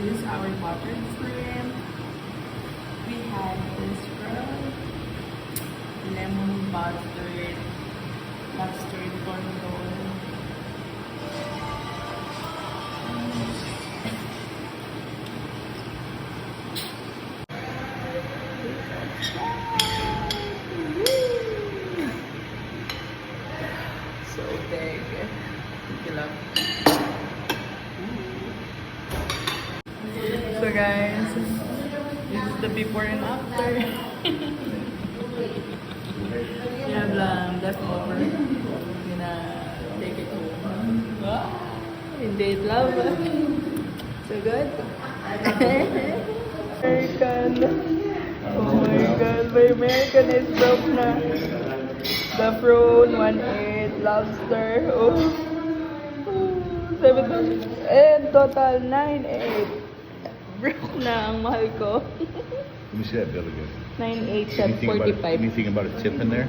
this is our buttered shrimp. We had this roll, lemon buttered lobster corn roll. So big. You love. So guys, this is the before and after. We have leftover. I'm gonna take it home. Wow, indeed love. So good. American. Oh my god, my American is broke na. The prawn, 1.8, lobster, oh, 7, and total 9.8. Broke na ang mahal ko. Let me see that bill again. 9.8 at 45. Anything about a tip in there?